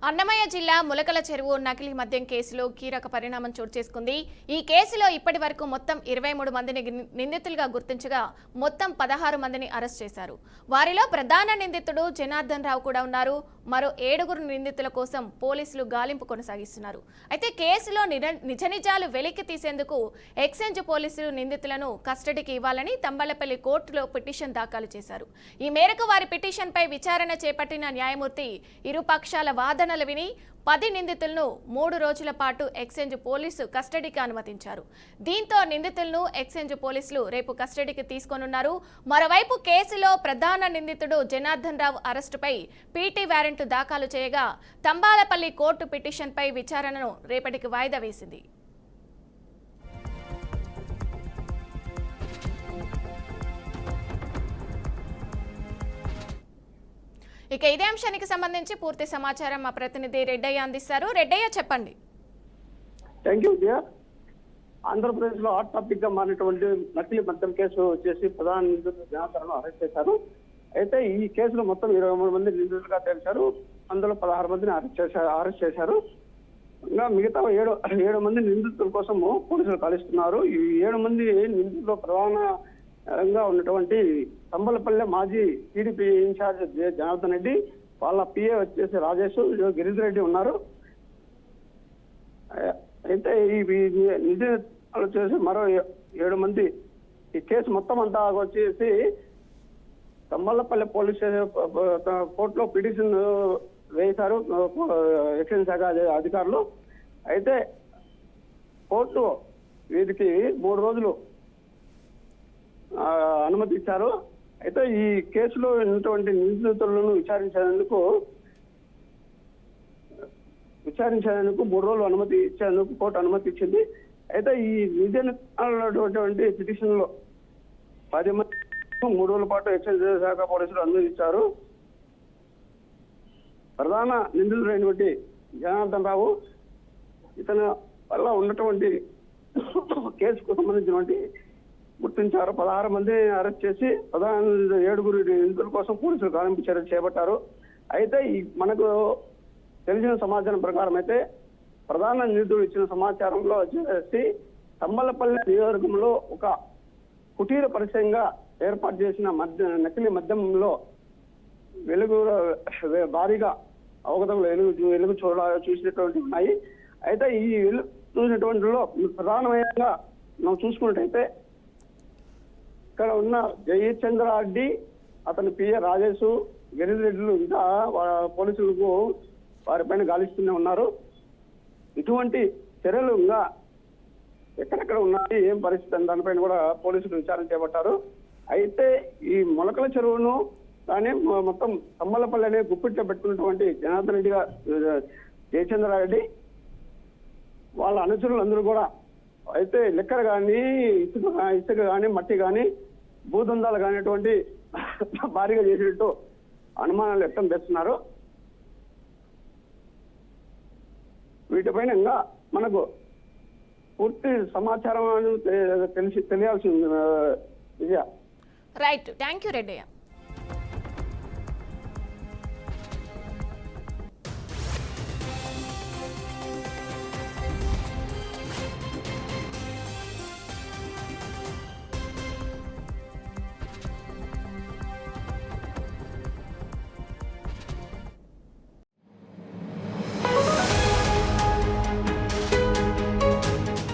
అన్నమయ్య జిల్లా ములకల చెరువు నకిలీ మద్యం కేసులో కీలక పరిణామం చోటు చేసుకుంది. ఈ కేసులో ఇప్పటి వరకు మొత్తం 23 మందిని నిందితులుగా గుర్తించగా మొత్తం 16 మందిని అరెస్ట్ చేశారు. వారిలో ప్రధాన నిందితుడు జనార్దన్ రావు కూడా ఉన్నారు. మరో 7 నిందితుల కోసం పోలీసులు గాలింపు కొనసాగిస్తున్నారు. అయితే కేసులో నిజ నిజాలు వెలికి తీసేందుకు ఎక్సైజ్ పోలీసులు నిందితులను కస్టడీకి ఇవ్వాలని తంబళ్లపల్లి కోర్టులో పిటిషన్ దాఖలు చేశారు. ఈ మేరకు వారి పిటిషన్పై విచారణ చేపట్టిన న్యాయమూర్తి ఇరు పక్షాల వాదనలు విని 10 నిందితులను 3 రోజుల పాటు ఎక్సైజ్ పోలీసు కస్టడీకి అనుమతించారు. దీంతో నిందితులను ఎక్సైజ్ పోలీసులు రేపు కస్టడీకి తీసుకోనున్నారు. మరోవైపు కేసులో ప్రధాన నిందితుడు జనార్దన్ రావు అరెస్టుపై పీటీ వారెంట్ దాఖలు చేయగా తంబాలపల్లి కోర్టు పిటిషన్పై విచారణను రేపటికి వాయిదా వేసింది. ఇక ఇదే అంశానికి సంబంధించి పూర్తి సమాచారం మా ప్రతినిధి రెడ్డయ్య అందిస్తారు. రెడ్డయ్య చెప్పండి. Thank you. ఆంధ్రప్రదేశ్ లో హాట్ టాపిక్ గా మారినటువంటి నకిలీ మద్యం కేసు వచ్చేసి ప్రధాన నిందితులు జనార్దన్ అరెస్ట్ చేశారు. అయితే ఈ కేసులో మొత్తం 23 మంది నిందితులుగా తెలిసారు. అందులో 16 మందిని అరెస్ట్ చేశారు. ఇంకా మిగతా 7 మంది నిందితుల కోసము పోలీసులు కలుస్తున్నారు. ఈ 7 మంది నిందితుల్లో ప్రధానంగా ఉన్నటువంటి తంబలపల్లె మాజీ టీడీపీ ఇన్ఛార్జ్ జనార్దన్ రెడ్డి, వాళ్ళ పిఏ వచ్చేసి రాజేష్, గిరిధర్ రెడ్డి ఉన్నారు. అయితే ఈ నిందితులు వచ్చేసి మరో 7 మంది. ఈ కేసు మొత్తం అంతా వచ్చేసి తంబలపల్లె పోలీస్ కోర్టులో పిటిషన్ వేశారు ఎక్సైజ్ శాఖ అధికారులు. అయితే కోర్టు వీరికి 3 రోజులు అనుమతి ఇచ్చారు. అయితే ఈ కేసులో ఉన్నటువంటి నిందితులను విచారించేందుకు 3 రోజులు అనుమతి ఇచ్చేందుకు కోర్టు అనుమతి ఇచ్చింది. అయితే ఈ నిందితులైనటువంటి పిటిషన్ లో 10 మంది 3 రోజుల పాటు ఎక్సైజ్ శాఖ పోలీసులు అనుమతించారు. ప్రధాన నిందితుడైనటువంటి జనార్దన్ రావు, ఇతని వల్ల ఉన్నటువంటి కేసుకు సంబంధించినటువంటి గుర్తించారు. 16 మందిని అరెస్ట్ చేసి ప్రధాన 7 నిందితుల కోసం పోలీసులు గాలింపు చర్యలు చేపట్టారు. అయితే మనకు తెలిసిన సమాచారం ప్రకారం అయితే ప్రధాన నిందితుడు ఇచ్చిన సమాచారంలో వచ్చేసి తంబలపల్లి నియోజకవర్గంలో ఒక కుటీర పరిచయంగా ఏర్పాటు చేసిన నకిలీ మద్యంలో భారీగా అవగతలు వెలుగు చూసినటువంటి ఉన్నాయి. అయితే ఈ చూసినటువంటిలో ప్రధానంగా మనం చూసుకున్నట్టయితే ఇక్కడ ఉన్న జయచంద్రారెడ్డి, అతని పిఏ రాజేష్, గిరిధర్ రెడ్డిలు ఇంకా పోలీసులకు వారిపైన గాలిస్తూనే ఉన్నారు. ఇటువంటి చర్యలు ఇంకా ఎక్కడెక్కడ ఉన్నాయి, ఏం పరిస్థితి అని దానిపైన కూడా పోలీసులు విచారణ చేపట్టారు. అయితే ఈ మొలకల చెరువును కానీ మొత్తం తమ్మలపల్లిని గుప్పిట్లో పెట్టుకున్నటువంటి జనార్దన్ రెడ్డి జయచంద్రారెడ్డి వాళ్ళ అనుచరులు అందరూ కూడా అయితే లెక్కలు కానీ ఇసుక కానీ మట్టి కానీ భూదందాలు కానిటువంటి భారీగా చేసినట్టు అనుమానాలు వ్యక్తం చేస్తున్నారు. వీటిపైన ఇంకా మనకు పూర్తి సమాచారం తెలియాల్సింది Vijaya. Right, thank you Reddaiah.